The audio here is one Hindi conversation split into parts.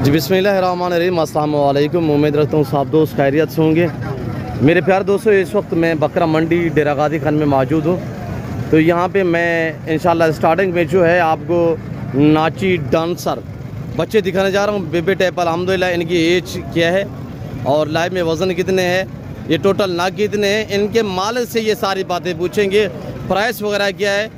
जी बिस्मिल्लाहिर्रहमानिर्रहीम, अस्सलाम वालेकुम। उम्मीद रखता हूँ सब दोस्त खैरियत से होंगे। मेरे प्यारे दोस्तों, इस वक्त मैं बकरा मंडी डेरा गाजी खान में मौजूद हूँ। तो यहाँ पे मैं इंशाल्लाह स्टार्टिंग में जो है आपको नाची डांसर बच्चे दिखाने जा रहा हूँ। बेबी टाइप अल्हम्दुलिल्लाह। इनकी एज क्या है और लाइव में वज़न कितने हैं, ये टोटल नाक कितने हैं, इनके मालिक से ये सारी बातें पूछेंगे। प्राइस वगैरह क्या है,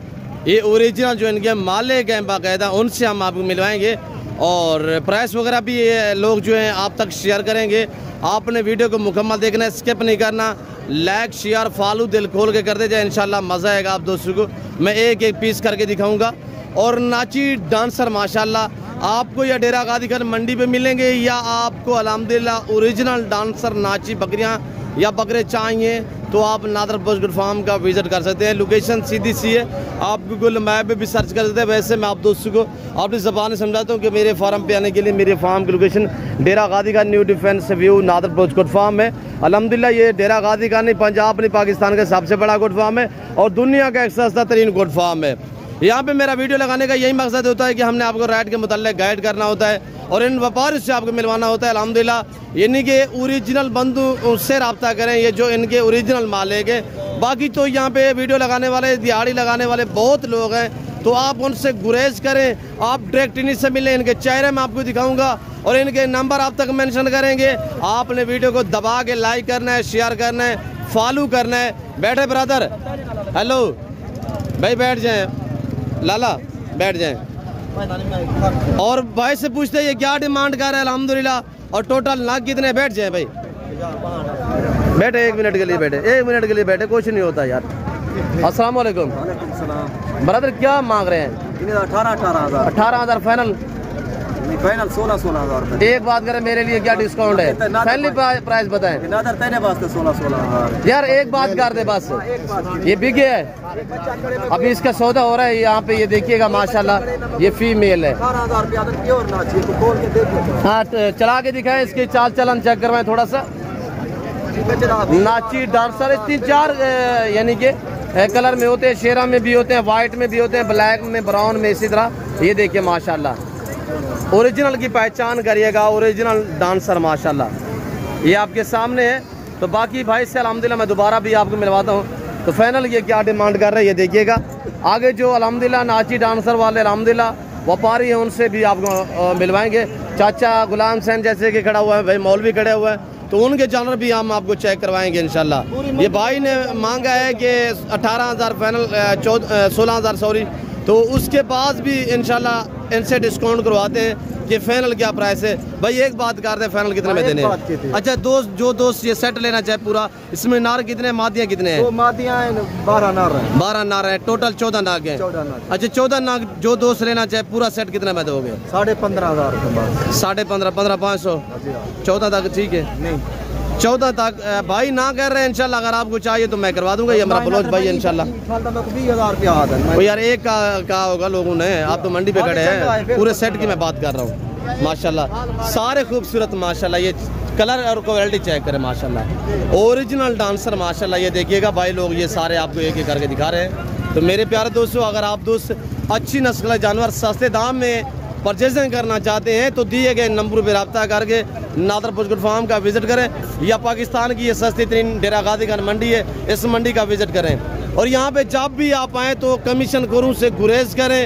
ये ओरिजिनल जो इनके मालिक हैं बाकायदा उनसे हम आपको मिलवाएंगे। और प्राइस वगैरह भी ये लोग जो हैं आप तक शेयर करेंगे। आपने वीडियो को मुकम्मल देखना है, स्किप नहीं करना। लाइक शेयर फॉलो दिल खोल के कर दे जाए, इंशाल्लाह मज़ा आएगा आप दोस्तों को। मैं एक एक पीस करके दिखाऊंगा। और नाची डांसर माशाल्लाह आपको या डेरा गाजी खान मंडी पे मिलेंगे या आपको अल्हम्दुलिल्लाह ओरिजिनल डांसर नाची बकरियां या बकरे चाहिए तो आप नादर पोस्ट फार्म का विज़िट कर सकते हैं। लोकेशन सीधी सी है, आप गूगल मैप पे भी सर्च कर सकते हैं। वैसे मैं आप दोस्तों को अपनी ज़बान में समझाता हूँ कि मेरे फार्म पे आने के लिए मेरे फार्म की location Dera Ghazi Khan new defence view नादर पोस्ट गोट फार्म है। अल्हम्दुलिल्लाह ये डेरा गाजी खान नहीं, पंजाब नहीं, पाकिस्तान का सबसे बड़ा गोट फार्म है और दुनिया का एक सस्ता तरीन गोट फार्म है। यहाँ पे मेरा वीडियो लगाने का यही मकसद होता है कि हमने आपको राइड के मुताल्लिक गाइड करना होता है और इन व्यापारियों से आपको मिलवाना होता है। अल्हम्दुलिल्लाह यानी कि ओरिजिनल बंधु उससे रब्ता करें, ये जो इनके ओरिजिनल मालिक है। बाकी तो यहाँ पे वीडियो लगाने वाले, दिहाड़ी लगाने वाले बहुत लोग हैं, तो आप उनसे गुरेज करें। आप डायरेक्ट इन्हीं से मिलें, इनके चेहरे में आपको दिखाऊंगा और इनके नंबर आप तक मेंशन करेंगे। आपने वीडियो को दबा के लाइक करना है, शेयर करना है, फॉलो करना है। बैठे ब्रदर, हेलो भाई, बैठ जाए लाला, बैठ जाए। और भाई से पूछते हैं ये क्या डिमांड कर रहा है अल्हम्दुलिल्लाह और टोटल नाक कितने। बैठ जाए भाई, बैठे 1 मिनट के लिए, बैठे 1 मिनट के लिए, बैठे कुछ नहीं होता यार। अस्सलाम वालेकुम ब्रदर, क्या मांग रहे हैं? 18,000 फाइनल 16,000। एक बात करें, मेरे लिए क्या डिस्काउंट है? पहली प्राइस बताएं यार, एक बात कर दे बस। ये बिगे है, अभी इसका सौदा हो रहा है यहाँ पे। ये देखिएगा माशाल्लाह, ये फीमेल है। हाँ चला के दिखाएं, इसकी चाल चलन चेक करवाएं थोड़ा सा। नाची डांसर 3-4 यानी कि कलर में होते हैं, शेरा में भी होते हैं, वाइट में भी होते हैं, ब्लैक में, ब्राउन में, इसी तरह। ये देखिए माशाल्लाह, ओरिजिनल की पहचान करिएगा, ओरिजिनल डांसर माशाल्लाह ये आपके सामने है। तो बाकी भाई से अल्हम्दुलिल्लाह मैं दोबारा भी आपको मिलवाता हूँ। तो फाइनल ये क्या डिमांड कर रहे हैं ये देखिएगा। आगे जो अल्हम्दुलिल्लाह नाची डांसर वाले अल्हम्दुलिल्लाह व्यापारी हैं उनसे भी आपको मिलवाएंगे। चाचा गुलाम सैन जैसे कि खड़ा हुआ है, भाई मौलवी खड़े हुए हैं, तो उनके जानवर भी हम आपको चेक करवाएंगे इंशाल्लाह। ये भाई ने मांगा है कि 18,000 फाइनल, 16,000 सॉरी, तो उसके बाद भी इंशाल्लाह इनसे डिस्काउंट करवाते हैं कि फाइनल क्या प्राइस है। भाई एक बात करते हैं, फाइनल कितने में देने हैं? अच्छा जो दोस्त ये सेट लेना चाहे पूरा, इसमें नार कितने, मादियाँ कितने हैं? 12 नार है। 12 नार है, टोटल 14 नाग है। अच्छा 14 नाग जो दोस्त लेना चाहे पूरा सेट कितने में दोगे? 15,500। 15,500, 15,500, 14 तक ठीक है? नहीं 14 तक भाई ना कर रहे हैं इंशाल्लाह। अगर आपको चाहिए तो मैं करवा दूंगा। ये हमारा बलोच भाई इंशाल्लाह। 20,000 यार एक का होगा लोगों ने, आप तो मंडी पे खड़े हैं। पूरे सेट की मैं बात कर रहा हूँ माशाल्लाह, सारे खूबसूरत माशाल्लाह। ये कलर और क्वालिटी चेक करें माशाल्लाह, ओरिजिनल डांसर माशाल्लाह। ये देखिएगा भाई लोग ये सारे आपको एक एक करके दिखा रहे हैं। तो मेरे प्यारे दोस्तों, अगर आप दोस्त अच्छी नस्ल का जानवर सस्ते दाम में परचेजिंग करना चाहते हैं तो दिए गए नंबर पर रब्ता करके नादर पोस्ट फार्म का विजिट करें, या पाकिस्तान की ये सस्ती तरीन डेरा गाजी खान मंडी है, इस मंडी का विजिट करें। और यहाँ पे जब भी आप आएँ तो कमीशन खोरों से गुरेज करें,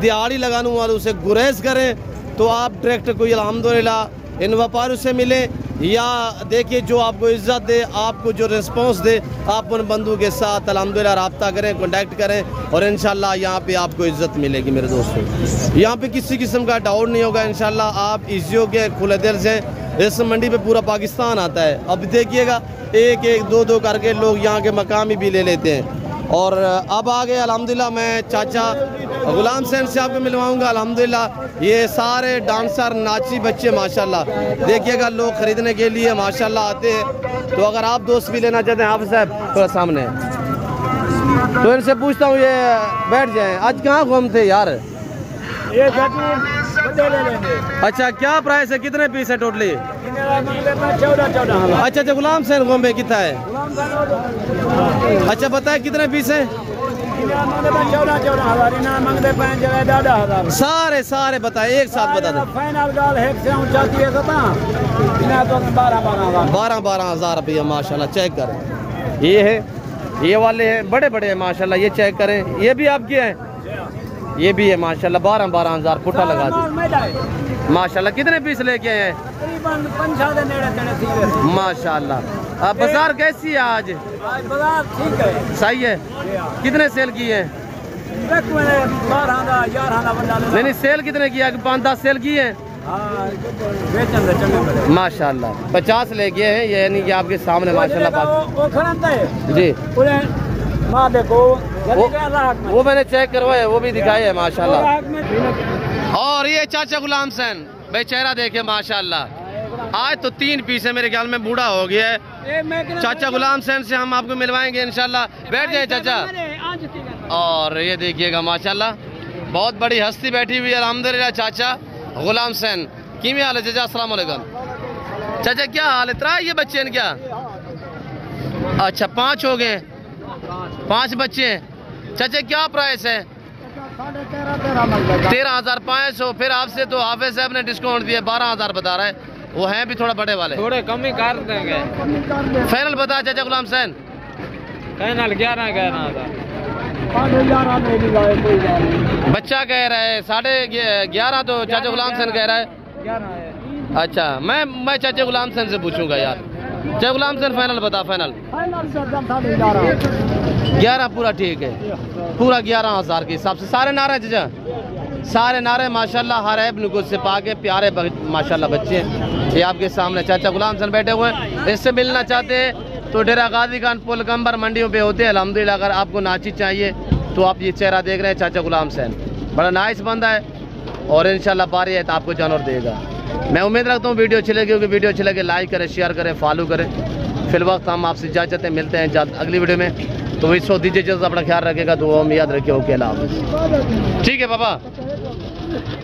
दिहाड़ी लगाने वालों से गुरेज करें। तो आप डायरेक्ट कोई अल्हम्दुलिल्लाह इन व्यापारियों से मिलें, या देखिए जो आपको इज्जत दे, आपको जो रिस्पॉन्स दे, आप उन बंधु के साथ अल्हम्दुलिल्लाह रब्ता करें, कॉन्टैक्ट करें और इंशाल्लाह यहाँ पे आपको इज्जत मिलेगी मेरे दोस्तों। यहाँ पे किसी किस्म का डाउट नहीं होगा इंशाल्लाह। आप इजी हो के खुले दिल से, इस मंडी पे पूरा पाकिस्तान आता है। अब देखिएगा एक एक दो दो करके लोग यहाँ के मकामी भी ले लेते हैं। और अब आगे अल्हम्दुलिल्लाह मैं चाचा गुलाम सैन से आपको मिलवाऊंगा। अल्हम्दुलिल्लाह ये सारे डांसर नाची बच्चे माशाल्लाह देखिएगा लोग खरीदने के लिए माशाल्लाह आते हैं। तो अगर आप दोस्त भी लेना चाहते हैं, हाफिज़ साहब थोड़ा सामने, तो इनसे पूछता हूँ ये बैठ जाएं। आज कहाँ घूमते यार? ये लेंगे। अच्छा क्या प्राइस है, कितने पीस है टोटली? 14। अच्छा गुलाम सैन घूमे कितना है? अच्छा बताए कितने पीस है? सारे सारे बताए एक साथ बता दे। फाइनल गाल है से ऊंचाती है तो 12,000 रुपया माशाल्लाह। चेक करें, ये है, ये वाले हैं बड़े बड़े हैं माशाल्लाह। ये चेक करें, ये भी आपके हैं, ये भी है माशाल्लाह। 12,000 फुटा लगा दी माशाल्लाह। कितने पीस लेके आए हैं? माशाल्लाह। बाजार कैसी है आज? बाजार ठीक है, सही है। कितने सेल किए हैं? नहीं सेल कितने किया? 5-10 सेल किए हैं माशाल्लाह। 50 ले गए हैं, यानी कि आपके सामने माशाल्लाह जी। वो मैंने चेक करवाया, वो भी दिखाए है माशाल्लाह। और ये चाचा गुलाम सैन भाई, चेहरा देखे माशाल्लाह। आज तो 3 पीस है, मेरे ख्याल में बूढ़ा हो गया है। चाचा गुलाम सैन से हम आपको मिलवाएंगे इंशाल्लाह। बैठ जाए चाचा। और ये देखिएगा माशाल्लाह, बहुत बड़ी हस्ती बैठी हुई है अल्हम्दुलिल्लाह। चाचा गुलाम सैन की हाल है चाचा? अस्सलाम वालेकुम चाचा, क्या हाल है? 3 ये बच्चे हैं क्या? अच्छा 5 हो गए, 5 बच्चे हैं। चाचा क्या प्राइस है? 13,500। फिर आपसे तो हाफिज साहब ने डिस्काउंट दिया, 12,000 बता रहा है। वो हैं भी थोड़ा बड़े वाले, थोड़े कम ही कर देंगे। फाइनल बता चाचा गुलाम सैन। फाइनल 11,000। बच्चा कह रहा है 11.5, तो चाचा गुलाम सैन कह रहा है। अच्छा मैं चाचा गुलाम सैन से पूछूंगा यार। चाचा गुलाम सैन फाइनल बता। फाइनल 11 पूरा ठीक है, पूरा 11,000 के हिसाब से। सारे नारे चाचा, सारे नारे माशाल्लाह। हर ऐब नुकुस से पाके प्यारे माशाल्लाह बच्चे हैं। ये आपके सामने चाचा गुलाम सैन बैठे हुए हैं। इससे मिलना चाहते हैं तो डेरा गाजी खान पुल गंबर मंडियों पे होते हैं अल्हम्दुलिल्लाह। अगर आपको नाची चाहिए तो आप ये चेहरा देख रहे हैं, चाचा गुलाम सैन बड़ा नाइस बंदा है और इंशाल्लाह बारी है तो आपको जानवर देगा। मैं उम्मीद रखता हूँ वीडियो अच्छी लगी होगी। वीडियो अच्छी लगे लाइक करें, शेयर करें, फॉलो करें। फिर वक्त हम आपसे इजाजत मिलते हैं जल्द अगली वीडियो में। तो इस वक्त दीजिए, अपना ख्याल रखेगा, तो हम याद रखिए। ओके, अल्लाह हाफ़िज़। ठीक है पापा।